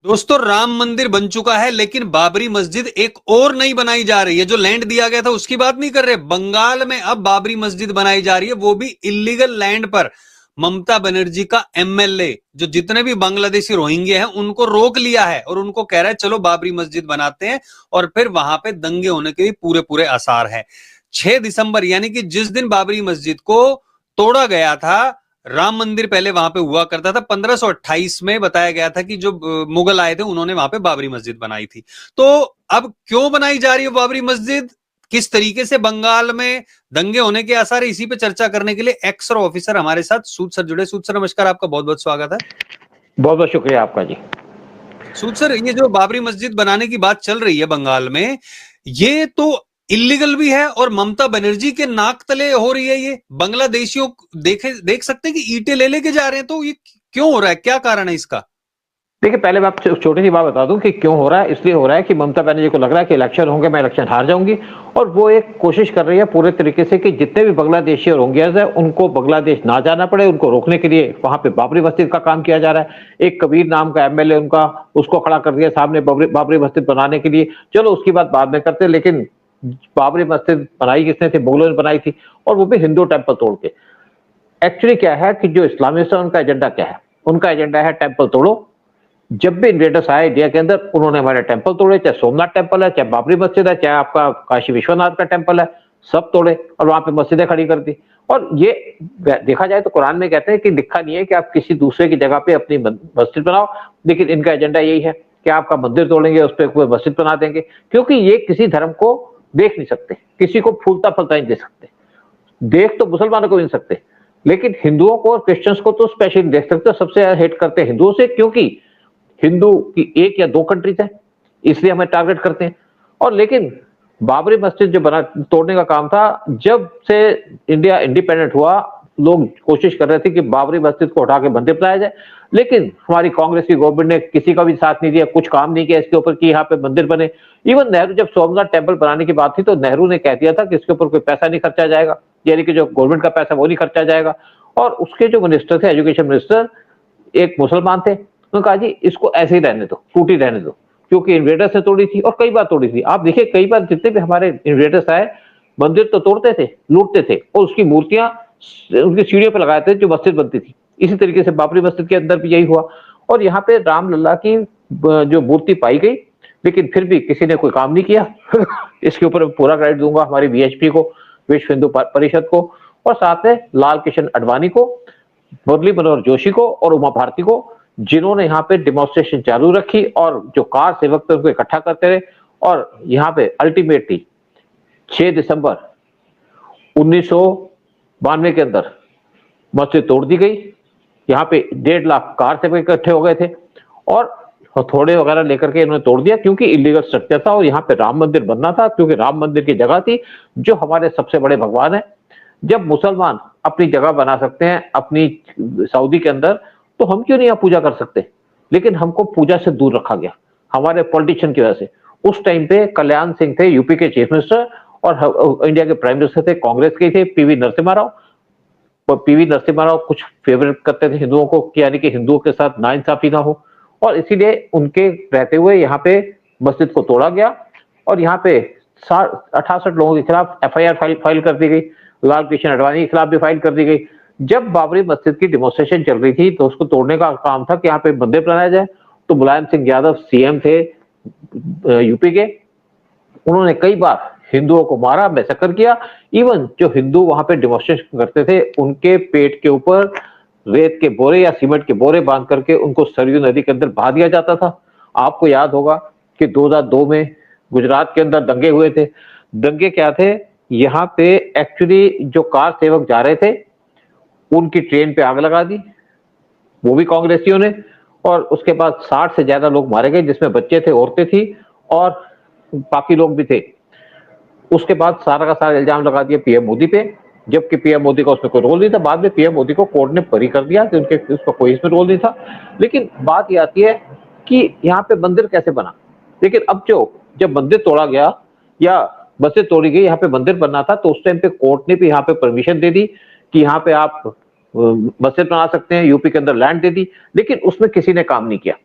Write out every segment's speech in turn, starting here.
दोस्तों, राम मंदिर बन चुका है, लेकिन बाबरी मस्जिद एक और नई बनाई जा रही है। जो लैंड दिया गया था उसकी बात नहीं कर रहे। बंगाल में अब बाबरी मस्जिद बनाई जा रही है, वो भी इलीगल लैंड पर। ममता बनर्जी का एमएलए जो जितने भी बांग्लादेशी रोहिंग्या हैं उनको रोक लिया है और उनको कह रहा है चलो बाबरी मस्जिद बनाते हैं, और फिर वहां पे दंगे होने के भी पूरे पूरे आसार है। 6 दिसंबर यानी कि जिस दिन बाबरी मस्जिद को तोड़ा गया था, राम मंदिर पहले वहां पे हुआ करता था। 1528 में बताया गया था कि जो मुगल आए थे उन्होंने वहां पे बाबरी मस्जिद बनाई थी। तो अब क्यों बनाई जा रही है बाबरी मस्जिद, किस तरीके से बंगाल में दंगे होने के आसार है, इसी पे चर्चा करने के लिए एक्स ऑफिसर हमारे साथ सूद सर जुड़े। सूद सर नमस्कार, आपका बहुत बहुत स्वागत है। बहुत बहुत शुक्रिया आपका जी। सूद सर, ये जो बाबरी मस्जिद बनाने की बात चल रही है बंगाल में, ये तो इलीगल भी है और ममता बनर्जी के नाक तले हो रही है। ये बांग्लादेशियों देख सकते हैं कि ईंटें ले लेके जा रहे हैं। तो ये क्यों हो रहा है, क्या कारण है इसका? देखिए, पहले मैं आपको छोटी सी बात बता दूं कि क्यों हो रहा है। इसलिए हो रहा है कि ममता बनर्जी को लग रहा है कि इलेक्शन होंगे, मैं इलेक्शन हार जाऊंगी, और वो एक कोशिश कर रही है पूरे तरीके से कि जितने भी बांग्लादेशी और रोहिंग्याज है उनको बांग्लादेश ना जाना पड़े। उनको रोकने के लिए वहां पे बाबरी मस्जिद का काम किया जा रहा है। एक कबीर नाम का एमएलए उनका, उसको खड़ा कर दिया सामने बाबरी मस्जिद बनाने के लिए। चलो उसकी बात बाद में करते, लेकिन बाबरी मस्जिद बनाई किसने थी? मुगलों ने बनाई थी, और वो भी हिंदू टेम्पल तोड़ के। एक्चुअली क्या है कि जो इस्लामिस्ट है उनका एजेंडा क्या है? उनका एजेंडा है टेम्पल तोड़ो। जब भी इन्वेडर्स आए इंडिया के अंदर, उन्होंने हमारे टेम्पल तोड़े, चाहे सोमनाथ टेम्पल है, चाहे बाबरी मस्जिद है, चाहे आपका काशी विश्वनाथ का टेम्पल है, सब तोड़े और वहां पे मस्जिदें खड़ी कर दी। और ये देखा जाए तो कुरान में कहते हैं कि लिखा नहीं है कि आप किसी दूसरे की जगह पे अपनी मस्जिद बनाओ, लेकिन इनका एजेंडा यही है कि आपका मंदिर तोड़ेंगे, उस पर कोई मस्जिद बना देंगे, क्योंकि ये किसी धर्म को देख नहीं सकते, किसी को फूलता फलता नहीं दे सकते। देख तो मुसलमानों को भी नहीं सकते, लेकिन हिंदुओं को और क्रिश्चियंस को तो स्पेशली देख सकते हो। सबसे ज्यादा हेट करते हैं हिंदुओं से, क्योंकि हिंदू की 1 या 2 कंट्रीज है, इसलिए हमें टारगेट करते हैं। और लेकिन बाबरी मस्जिद जो बना तोड़ने का काम था, जब से इंडिया इंडिपेंडेंट हुआ, लोग कोशिश कर रहे थे कि बाबरी मस्जिद को हटा के मंदिर बनाया जाए, लेकिन हमारी कांग्रेस की गवर्नमेंट ने किसी का भी साथ नहीं दिया, कुछ काम नहीं किया इसके ऊपर कि यहाँ पे मंदिर बने। इवन नेहरू, जब सोमनाथ टेम्पल बनाने की बात थी तो नेहरू ने कह दिया था कि इसके ऊपर कोई पैसा नहीं खर्चा जाएगा, यानी कि जो गवर्नमेंट का पैसा वो नहीं खर्चा जाएगा। और उसके जो मिनिस्टर थे, एजुकेशन मिनिस्टर, एक मुसलमान थे, उन्होंने कहा जी इसको ऐसे ही रहने दो, टूटी रहने दो, क्योंकि इन्वेडर्स ने तोड़ी थी और कई बार तोड़ी थी। आप देखिए, कई बार जितने भी हमारे इन्वेडर्स आए, मंदिर तो तोड़ते थे, लूटते थे, और उसकी मूर्तियां उनकी सीढ़ियों पर लगाते थे जो मस्जिद बनती थी। इसी तरीके से बाबरी मस्जिद के अंदर भी यही हुआ। और यहाँ पे रामलला की जो मूर्ति पाई गई, लेकिन फिर भी किसी ने कोई काम नहीं किया। इसके ऊपर पूरा क्रेडिट दूंगा हमारी वीएचपी को, विश्व हिंदू परिषद को, और साथ में लाल कृष्ण आडवाणी को, मुरली मनोहर जोशी को और उमा भारती को, जिन्होंने यहाँ पे डिमॉन्स्ट्रेशन चालू रखी और जो कार सेवक थे उनको इकट्ठा करते रहे। और यहाँ पे अल्टीमेटली 6 दिसंबर 1992 के अंदर मस्जिद तोड़ दी गई। यहाँ पे 1.5 लाख कार सेवक इकट्ठे हो गए थे और हथौड़े वगैरह लेकर के इन्होंने तोड़ दिया, क्योंकि इलीगल स्ट्रक्चर था और यहाँ पे राम मंदिर बनना था, क्योंकि राम मंदिर की जगह थी जो हमारे सबसे बड़े भगवान है। जब मुसलमान अपनी जगह बना सकते हैं अपनी सऊदी के अंदर, तो हम क्यों नहीं यहाँ पूजा कर सकते? लेकिन हमको पूजा से दूर रखा गया हमारे पॉलिटिशियन की वजह से। उस टाइम पे कल्याण सिंह थे यूपी के चीफ मिनिस्टर, और इंडिया के प्राइम मिनिस्टर थे, कांग्रेस के थे, पीवी नरसिम्हा राव। पीवी नरसिम्हा राव कुछ फेवरेट करते थे हिंदुओं को, यानी कि हिंदुओं के साथ नाइंसाफी ना हो, और इसीलिए उनके रहते हुए यहाँ पे मस्जिद को तोड़ा गया। और यहाँ पे 68 लोगों के खिलाफ एफआईआर फाइल कर दी गई, लाल कृष्ण आडवाणी के खिलाफ भी फाइल कर दी गई। जब बाबरी मस्जिद की डिमॉन्स्ट्रेशन चल रही थी तो उसको तोड़ने का काम था कि यहाँ पे मंदिर बनाया जाए, तो मुलायम सिंह यादव सीएम थे यूपी के, उन्होंने कई बार हिंदुओं को मारा, मैसेकर किया। इवन जो हिंदू वहां पे डिमॉन्स्ट्रेशन करते थे उनके पेट के ऊपर रेत के बोरे या सीमेंट के बोरे बांध करके उनको सरयू नदी के अंदर बहा दिया जाता था। आपको याद होगा कि 2002 में गुजरात के अंदर दंगे हुए थे। दंगे क्या थे? यहाँ पे एक्चुअली जो कार सेवक जा रहे थे उनकी ट्रेन पे आग लगा दी, वो भी कांग्रेसियों ने, और उसके बाद 60 से ज्यादा लोग मारे गए, जिसमें बच्चे थे, औरतें थी और बाकी लोग भी थे। उसके बाद सारा का सारा इल्जाम लगा दिया पीएम मोदी पे, जबकि पीएम मोदी का उसमें कोई रोल नहीं था। बाद में पीएम मोदी को कोर्ट ने बरी कर दिया कि उनके उसका कोई इसमें रोल नहीं था। लेकिन बात ये आती है कि यहाँ पे मंदिर कैसे बना। लेकिन अब जब मंदिर तोड़ा गया या मस्जिद तोड़ी गई, यहाँ पे मंदिर बनना था, तो उस टाइम पे कोर्ट ने भी यहाँ पे परमिशन दे दी कि यहाँ पे आप मस्जिद बना सकते हैं, यूपी के अंदर लैंड दे दी, लेकिन उसमें किसी ने काम नहीं किया।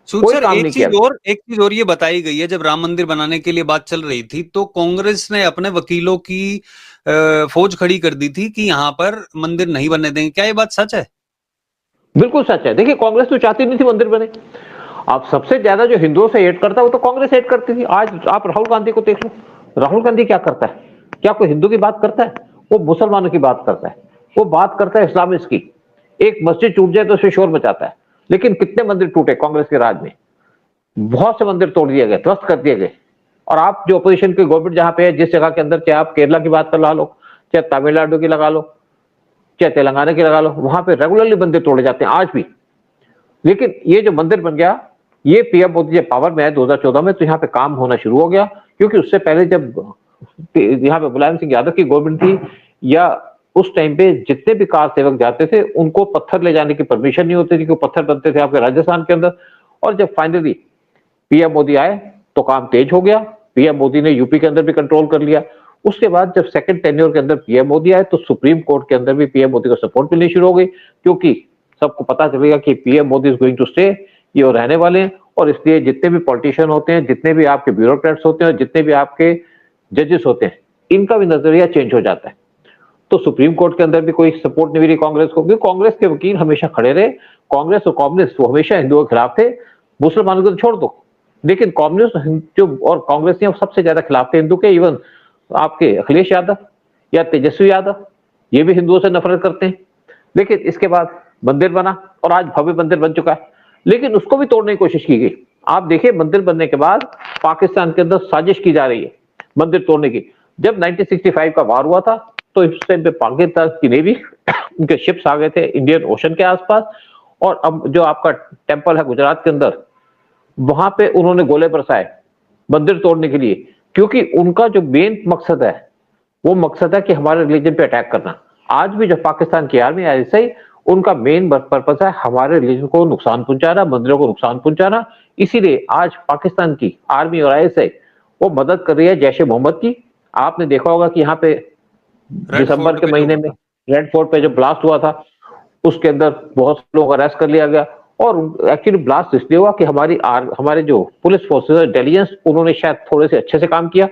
सूद कोई सर, काम नहीं किया। एक चीज और ये बताई गई है, जब राम मंदिर बनाने के लिए बात चल रही थी तो कांग्रेस ने अपने वकीलों की फौज खड़ी कर दी थी कि यहाँ पर मंदिर नहीं बनने देंगे। क्या ये बात सच है? बिल्कुल सच है। देखिए, कांग्रेस तो चाहती नहीं थी मंदिर बने। आप सबसे ज्यादा जो हिंदुओं से हेट करता है वो तो कांग्रेस हेट करती थी। आज आप राहुल गांधी को देख लो, राहुल गांधी क्या करता है? क्या कोई हिंदू की बात करता है? वो मुसलमानों की बात करता है, वो बात करता है इस्लामिस्ट की। एक मस्जिद टूट जाए तो उसे शोर मचाता है। लेकिन कितने मंदिर टूटे कांग्रेस के राज में? बहुत से मंदिर तोड़ दिए गए, ध्वस्त कर दिए गए। और आप जो अपोजिशन की गवर्नमेंट जहां पे है, जिस जगह के अंदर, चाहे आप केरला की बात कर लो, चाहे तमिलनाडु की लगा लो, चाहे तेलंगाना की लगा लो, वहां पे रेगुलरली मंदिर तोड़े जाते हैं आज भी। लेकिन ये जो मंदिर बन गया, ये पीएम मोदी जब पावर में आए 2014 में, तो यहाँ पे काम होना शुरू हो गया। क्योंकि उससे पहले जब यहाँ पे मुलायम सिंह यादव की गवर्नमेंट थी, या उस टाइम पे जितने भी कार सेवक जाते थे उनको पत्थर ले जाने की परमिशन नहीं होती थी, क्योंकि पत्थर बनते थे आपके राजस्थान के अंदर। और जब फाइनली पीएम मोदी आए तो काम तेज हो गया। पीएम मोदी ने यूपी के अंदर भी कंट्रोल कर लिया। उसके बाद जब सेकंड टेन्योर के अंदर पीएम मोदी आए तो सुप्रीम कोर्ट के अंदर भी पीएम मोदी को सपोर्ट मिलनी शुरू हो गई, क्योंकि सबको पता चलेगा कि PM Modi is going to stay, ये रहने वाले हैं। और इसलिए जितने भी पॉलिटिशियन होते हैं, जितने भी आपके ब्यूरोक्रेट्स होते हैं, और जितने भी आपके जजेस होते हैं, इनका भी नजरिया चेंज हो जाता है। तो सुप्रीम कोर्ट के अंदर भी कोई सपोर्ट नहीं मिली कांग्रेस को, क्योंकि कांग्रेस के वकील हमेशा खड़े रहे। कांग्रेस और कम्युनिस्ट वो हमेशा हिंदुओं के खिलाफ थे। मुसलमानों को तो छोड़ दो, लेकिन कम्युनिस्ट जो और कांग्रेस ने सबसे ज्यादा खिलाफ थे हिंदू के। इवन आपके अखिलेश यादव या तेजस्वी यादव, ये भी हिंदुओं से नफरत करते हैं। लेकिन इसके बाद मंदिर बना और आज भव्य मंदिर बन चुका है, लेकिन उसको भी तोड़ने की कोशिश की गई। आप देखिए, मंदिर बनने के बाद पाकिस्तान के अंदर साजिश की जा रही है मंदिर तोड़ने की। जब 1965 का वार हुआ था तो इस टाइम पे पाकिस्तान की नेवी उनके शिप्स आ गए थे इंडियन ओशन के आसपास। और अब जो आपका टेंपल है गुजरात के अंदर, वहां पे उन्होंने गोले बरसाए मंदिर तोड़ने के लिए, क्योंकि उनका जो मेन मकसद है वो मकसद है कि हमारे रिलीजन पे अटैक करना। आज भी जो पाकिस्तान की आर्मी है, ऐसे ही उनका मेन पर्पस है हमारे रिलीजन को नुकसान पहुंचाना, मंदिरों को नुकसान पहुंचाना। इसीलिए आज पाकिस्तान की आर्मी और आईएसआई वो मदद कर रही है जैश ए मोहम्मद की। आपने देखा होगा कि यहाँ पे दिसंबर के महीने में रेड फोर्ट पे जो ब्लास्ट हुआ था, उसके अंदर बहुत लोग अरेस्ट कर लिया गया। और एक्चुअली ब्लास्ट इसलिए हुआ कि हमारे जो पुलिस फोर्सेस इंटेलिजेंस, उन्होंने शायद थोड़े से अच्छे से काम किया,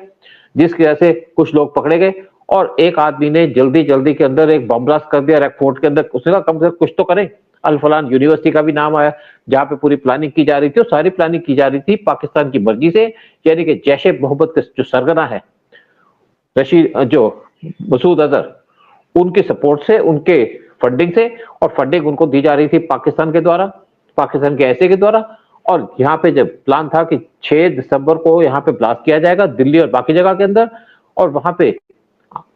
जिसकी वजह से कुछ लोग पकड़े गए। और एक आदमी ने जल्दी जल्दी के अंदर एक बम ब्लास्ट कर दिया रेड फोर्ट के अंदर। उसने कहा कम से कम कुछ तो करें। अल फलान यूनिवर्सिटी का भी नाम आया, जहां पे पूरी प्लानिंग की जा रही थी। और सारी प्लानिंग की जा रही थी पाकिस्तान की मर्जी से, यानी कि जैश ए मोहम्मद के जो सरगना है मसूद अजहर, उनके सपोर्ट से, उनके फंडिंग से। और फंडिंग उनको दी जा रही थी पाकिस्तान के द्वारा, पाकिस्तान के ऐसे के द्वारा। और यहाँ पे जब प्लान था कि 6 दिसंबर को यहाँ पे ब्लास्ट किया जाएगा दिल्ली और बाकी जगह के अंदर, और वहां पे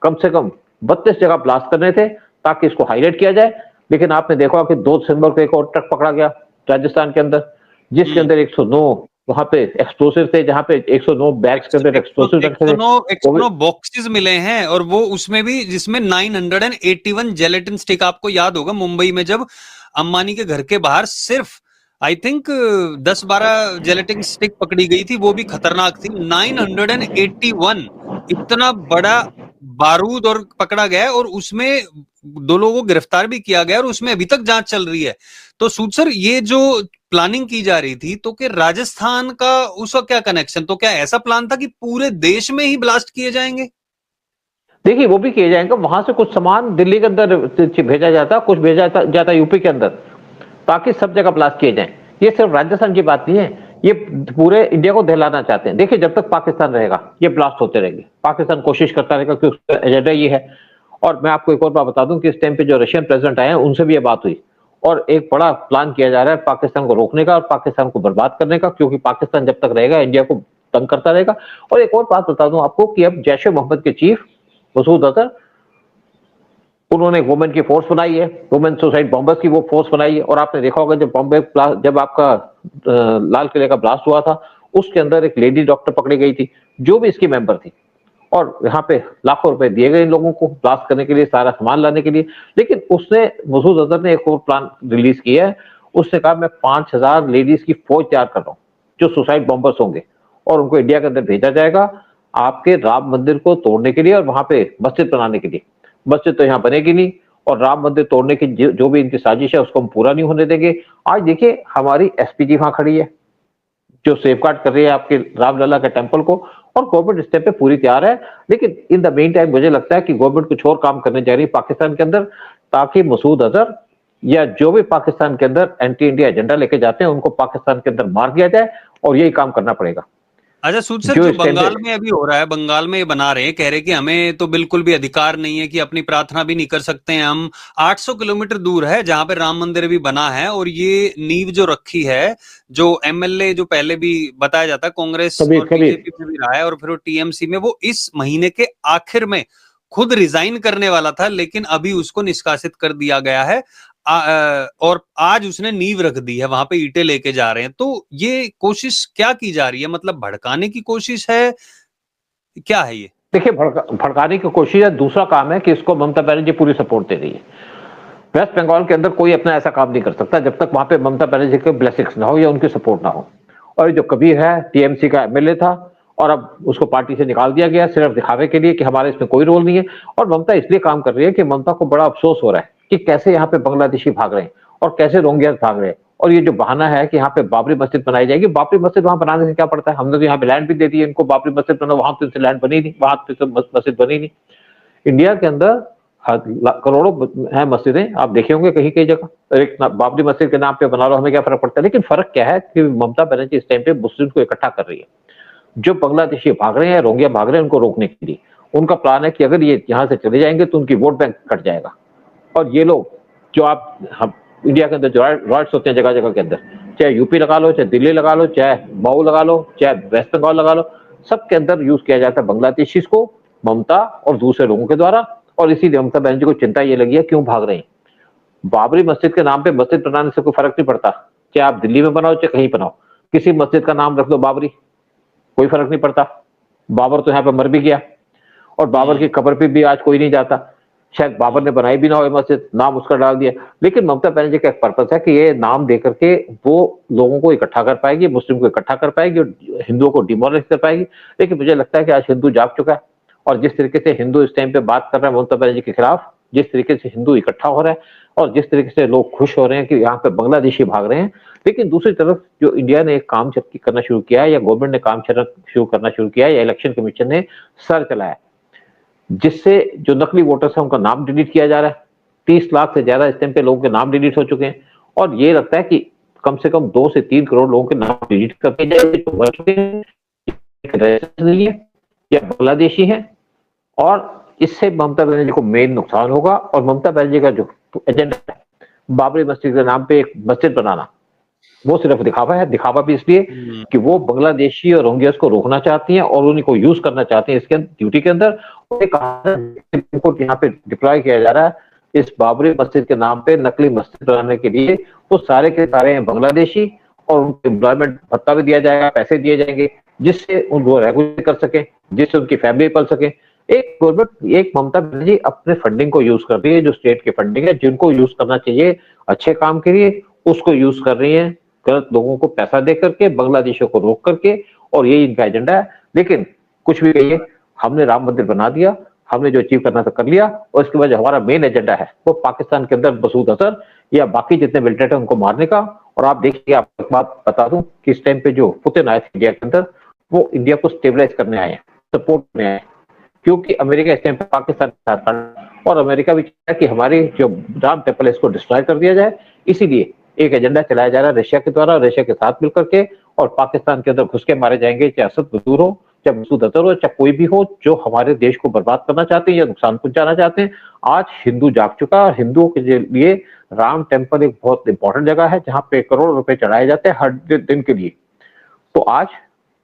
कम से कम 32 जगह ब्लास्ट करने थे ताकि इसको हाईलाइट किया जाए। लेकिन आपने देखा कि 2 दिसंबर को एक और ट्रक पकड़ा गया राजस्थान के अंदर, जिसके अंदर 109 वहां पे एक्सप्लोसिव थे, जहां पे 109 बैग्स के अंदर एक्सप्लोसिव रखे थे। 109 बॉक्सेस मिले हैं, और वो उसमें भी जिसमें 981 जेलेटिन स्टिक। आपको याद होगा मुंबई में जब अंबानी के घर के बाहर सिर्फ आई थिंक 10-12 जेलेटिन स्टिक पकड़ी गई थी, वो भी खतरनाक थी। 981 इतना बड़ा बारूद और पकड़ा गया, और उसमें 2 लोगों को गिरफ्तार भी किया गया, और उसमें अभी तक जांच चल रही है। तो सूद सर, ये जो प्लानिंग की जा रही थी, तो कि राजस्थान का उसका क्या कनेक्शन? तो क्या ऐसा प्लान था कि पूरे देश में ही ब्लास्ट किए जाएंगे? देखिए, वो भी किए जाएंगे। वहां से कुछ सामान दिल्ली के अंदर भेजा जाता, कुछ भेजा जाता यूपी के अंदर, ताकि सब जगह ब्लास्ट किए जाएं। ये सिर्फ राजस्थान की बात नहीं है, ये पूरे इंडिया को दहलाना चाहते हैं। देखिए, जब तक पाकिस्तान रहेगा ये ब्लास्ट होते रहेंगे। पाकिस्तान कोशिश करता रहेगा, क्योंकि उसका एजेंडा ये है। और मैं आपको एक और बात बता दूं कि इस टाइम पे जो रशियन प्रेसिडेंट आए हैं, उनसे भी ये बात हुई, और एक बड़ा प्लान किया जा रहा है पाकिस्तान को रोकने का और पाकिस्तान को बर्बाद करने का, क्योंकि पाकिस्तान जब तक रहेगा इंडिया को तंग करता रहेगा। और एक और बात बता दूं आपको कि अब जैश ए मोहम्मद के चीफ मसूद अजहर, उन्होंने वुमेन की फोर्स बनाई है, वुमेन सुसाइड बॉम्बर्स की वो फोर्स बनाई है। और आपने देखा होगा जब आपका लाल किले का ब्लास्ट हुआ था, उसके अंदर एक लेडी डॉक्टर पकड़ी गई थी, जो भी इसकी मेंबर थी। और यहाँ पे लाखों रुपए दिए गए इन लोगों को ब्लास्ट करने के लिए, सारा सामान लाने के लिए। लेकिन उसने, मसूद अजहर ने एक और प्लान रिलीज किया है। उसने कहा मैं 5000 लेडीज की फौज तैयार कर रहा हूँ जो सुसाइड बॉम्बर्स होंगे, और उनको इंडिया के अंदर भेजा जाएगा आपके राम मंदिर को तोड़ने के लिए और वहां पे मस्जिद बनाने के लिए। मस्जिद तो यहाँ बनेगी नहीं, और राम मंदिर तोड़ने की जो भी इनकी साजिश है उसको हम पूरा नहीं होने देंगे। आज देखिए, हमारी एसपीजी वहां खड़ी है, जो सेफगार्ड कर रही है आपके रामलला के टेंपल को, और गवर्नमेंट इस पे पूरी तैयार है। लेकिन इन द मेन टाइम मुझे लगता है कि गवर्नमेंट कुछ और काम करने जा रही है पाकिस्तान के अंदर, ताकि मसूद अजहर या जो भी पाकिस्तान के अंदर एंटी इंडिया एजेंडा लेके जाते हैं उनको पाकिस्तान के अंदर मार दिया जाए, और यही काम करना पड़ेगा। अच्छा सूद सर, जो जो इस टाइम पे बंगाल में अभी हो रहा है, बंगाल में ये बना रहे हैं, कह रहे कि हमें तो बिल्कुल भी अधिकार नहीं है कि अपनी प्रार्थना भी नहीं कर सकते हैं हम। 800 किलोमीटर दूर है जहां पे राम मंदिर भी बना है, और ये नींव जो रखी है, जो एमएलए जो पहले भी बताया जाता है कांग्रेस कबीर और कबीर बीजेपी में भी रहा है और फिर वो टीएमसी में, वो इस महीने के आखिर में खुद रिजाइन करने वाला था, लेकिन अभी उसको निष्कासित कर दिया गया है। और आज उसने नींव रख दी है, वहां पे ईंटें लेके जा रहे हैं। तो ये कोशिश क्या की जा रही है, मतलब भड़काने की कोशिश है, क्या है ये? देखिए, भड़काने की कोशिश है। दूसरा काम है कि इसको ममता बनर्जी पूरी सपोर्ट दे रही है। वेस्ट बंगाल के अंदर कोई अपना ऐसा काम नहीं कर सकता जब तक वहां पे ममता बनर्जी के ब्लेसिंग्स ना हो या उनकी सपोर्ट ना हो। और जो कबीर है, टीएमसी का एमएलए था और अब उसको पार्टी से निकाल दिया गया सिर्फ दिखावे के लिए कि हमारे इसमें कोई रोल नहीं है। और ममता इसलिए काम कर रही है कि ममता को बड़ा अफसोस हो रहा है कि कैसे यहाँ पे बांग्लादेशी भाग रहे हैं और कैसे रोहिंग्या भाग रहे हैं। और ये जो बहाना है कि यहाँ पे बाबरी मस्जिद बनाई जाएगी, बाबरी मस्जिद वहां बनाने से क्या पड़ता है? हमने तो यहाँ पे लैंड भी दे दी है इनको, बाबरी मस्जिद बनाओ, वहां तो इनसे लैंड बनी नहीं, वहां तो मस्जिद बनी नहीं। इंडिया के अंदर करोड़ों है मस्जिदें, आप देखे होंगे कहीं कई जगह। एक बाबरी मस्जिद के नाम पे बना लो, हमें क्या फर्क पड़ता है? लेकिन फर्क क्या है कि ममता बनर्जी इस टाइम पे मुस्लिम को इकट्ठा कर रही है। जो बांग्लादेशी भाग रहे हैं, रोहिंग्या भाग रहे हैं, उनको रोकने के लिए उनका प्लान है कि अगर ये यहाँ से चले जाएंगे तो उनकी वोट बैंक कट जाएगा। और ये लोग जो हम इंडिया के अंदर जो राइट्स होते हैं जगह जगह के अंदर, चाहे यूपी लगा लो, चाहे दिल्ली लगा लो, चाहे मऊ लगा लो, चाहे वेस्ट बंगाल लगा लो, सबके अंदर यूज किया जाता है बांग्लादेशी को, ममता और दूसरे लोगों के द्वारा। और इसीलिए ममता बनर्जी को चिंता ये लगी है क्यों भाग रहे हैं। बाबरी मस्जिद के नाम पे मस्जिद बनाने से कोई फर्क नहीं पड़ता, चाहे आप दिल्ली में बनाओ चाहे कहीं बनाओ, किसी मस्जिद का नाम रख दो बाबरी, कोई फर्क नहीं पड़ता। बाबर तो यहाँ पे मर भी गया और बाबर की कब्र पे भी आज कोई नहीं जाता। शायद बाबर ने बनाई भी ना हो मस्जिद, नाम उसका डाल दिया। लेकिन ममता बनर्जी का एक पर्पस है कि ये नाम दे करके वो लोगों को इकट्ठा कर पाएगी, मुस्लिम को इकट्ठा कर पाएगी और हिंदुओं को डिमोरलाइज कर पाएगी। लेकिन मुझे लगता है कि आज हिंदू जाग चुका है, और जिस तरीके से हिंदू इस टाइम पे बात कर रहे हैं ममता बनर्जी के खिलाफ, जिस तरीके से हिंदू इकट्ठा हो रहा है और जिस तरीके से लोग खुश हो रहे हैं कि यहाँ पे बांग्लादेशी भाग रहे हैं। लेकिन दूसरी तरफ जो इंडिया ने एक काम करना शुरू किया है, या गवर्नमेंट ने काम शुरू करना शुरू किया है, या इलेक्शन कमीशन ने सर चलाया, जिससे जो नकली वोटर्स है उनका नाम डिलीट किया जा रहा है। 30 लाख से ज्यादा इस टाइम पे लोगों के नाम डिलीट हो चुके हैं, और ये लगता है कि कम से कम 2 से 3 करोड़ लोगों के नाम डिलीट कर दिए जाएंगे जो मर चुके हैं या बांग्लादेशी हैं। और इससे ममता बनर्जी को मेन नुकसान होगा। और ममता बनर्जी का जो एजेंडा है बाबरी मस्जिद के नाम पे एक मस्जिद बनाना, वो सिर्फ दिखावा है। दिखावा भी इसलिए कि वो बांग्लादेशी और रोहिंग्यास को रोकना चाहती हैं और उन्हीं को यूज करना चाहती हैं इसके ड्यूटी के अंदर। इनको यहाँ पे डिप्लॉय किया जा रहा है इस बाबरी मस्जिद के नाम पे नकली मस्जिद बनाने के लिए। वो सारे के सारे हैं बांग्लादेशी, और उनको एम्प्लॉयमेंट भत्ता भी दिया जाएगा, पैसे दिए जाएंगे जिससे उनको रेगुलर कर सके, जिससे उनकी फैमिली पल सके। एक गवर्नमेंट, एक ममता बनर्जी अपने फंडिंग को यूज कर रही है, जो स्टेट की फंडिंग है, जिनको यूज करना चाहिए अच्छे काम के लिए, उसको यूज कर रही है गलत लोगों को पैसा दे करके, बांग्लादेशियों को रोक करके। और यही इनका एजेंडा है। लेकिन कुछ भी कहिए, हमने राम मंदिर बना दिया, हमने जो अचीव करना था कर लिया, और इसके बाद हमारा मेन एजेंडा है वो पाकिस्तान के अंदर मसूद अजहर या बाकी जितने मिलिटेंट है उनको मारने का। और आप देखिए, आपको एक बात बता दूं कि इस टाइम पे जो पुतिन आए थे इंडिया के अंदर, वो इंडिया को स्टेबलाइज करने आए हैं, सपोर्ट करने आए हैं, क्योंकि अमेरिका इस टाइम पे पाकिस्तान के साथ खड़ा, और अमेरिका भी चाहता है कि हमारी जो राम टेम्पल है इसको डिस्ट्रॉय कर दिया जाए। इसीलिए एक एजेंडा चलाया जा रहा है रशिया के द्वारा, रशिया के साथ मिलकर के, और पाकिस्तान के अंदर घुस के मारे जाएंगे, चाहे असद मसूद हो, चाहे मसूद अजहर हो, चाहे कोई भी हो जो हमारे देश को बर्बाद करना चाहते हैं या नुकसान पहुंचाना चाहते हैं। आज हिंदू जाग चुका है। हिंदुओं के लिए राम टेम्पल एक बहुत इंपॉर्टेंट जगह है जहां पे करोड़ों रुपए चढ़ाए जाते हैं हर दिन के लिए। तो आज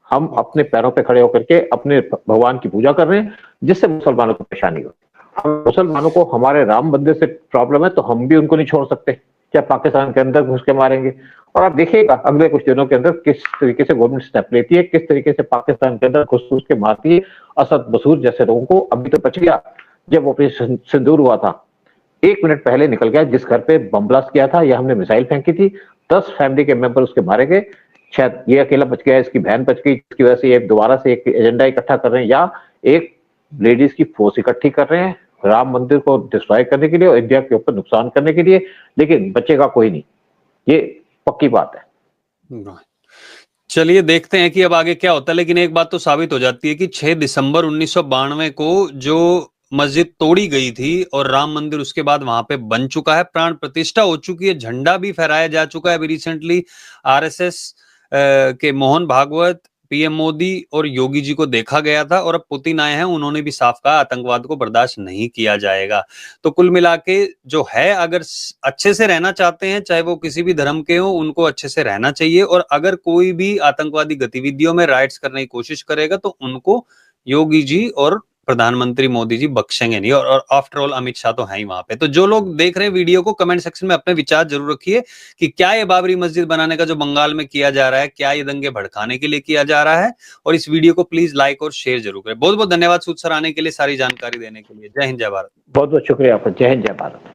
हम अपने पैरों पे खड़े होकर के अपने भगवान की पूजा कर रहे हैं, जिससे मुसलमानों को परेशानी होती है। मुसलमानों को हमारे राम मंदिर से प्रॉब्लम है तो हम भी उनको नहीं छोड़ सकते, क्या पाकिस्तान के अंदर घुस के मारेंगे। और आप देखिएगा अगले कुछ दिनों के अंदर किस तरीके से गवर्नमेंट स्टेप लेती है, किस तरीके से पाकिस्तान के अंदर घुस के मारती है असद मसूद जैसे लोगों को। अभी तो बच गया, जब ऑपरेशन सिंदूर हुआ था 1 मिनट पहले निकल गया, जिस घर पे बम ब्लास्ट किया था या हमने मिसाइल फेंकी थी, 10 फैमिली के मेंबर उसके मारे गए। शायद ये अकेला बच गया, इसकी बहन बच गई, जिसकी वजह से ये दोबारा से एक एजेंडा इकट्ठा कर रहे हैं, या एक लेडीज की फोर्स इकट्ठी कर रहे हैं राम मंदिर को डिस्ट्रॉय करने के लिए और इंडिया के ऊपर नुकसान करने के लिए। लेकिन बचेगा कोई नहीं, ये पक्की बात है। चलिए देखते हैं कि अब आगे क्या होता है, लेकिन एक बात तो साबित हो जाती है कि 6 दिसंबर 1992 को जो मस्जिद तोड़ी गई थी और राम मंदिर उसके बाद वहां पे बन चुका है, प्राण प्रतिष्ठा हो चुकी है, झंडा भी फहराया जा चुका है। अभी रिसेंटली आरएसएस के मोहन भागवत, पीएम मोदी और योगी जी को देखा गया था, और अब पुतिन आए हैं, उन्होंने भी साफ कहा आतंकवाद को बर्दाश्त नहीं किया जाएगा। तो कुल मिला के जो है, अगर अच्छे से रहना चाहते हैं, चाहे वो किसी भी धर्म के हो, उनको अच्छे से रहना चाहिए, और अगर कोई भी आतंकवादी गतिविधियों में राइट्स करने की कोशिश करेगा तो उनको योगी जी और प्रधानमंत्री मोदी जी बख्शेंगे नहीं। और आफ्टर ऑल अमित शाह तो है ही वहां पे। तो जो लोग देख रहे हैं वीडियो को, कमेंट सेक्शन में अपने विचार जरूर रखिए कि क्या ये बाबरी मस्जिद बनाने का जो बंगाल में किया जा रहा है, क्या ये दंगे भड़काने के लिए किया जा रहा है। और इस वीडियो को प्लीज लाइक और शेयर जरूर करें। बहुत बहुत धन्यवाद सूद सर आने के लिए, सारी जानकारी देने के लिए। जय हिंद, जय भारत। बहुत बहुत शुक्रिया आपका। जय हिंद, जय भारत।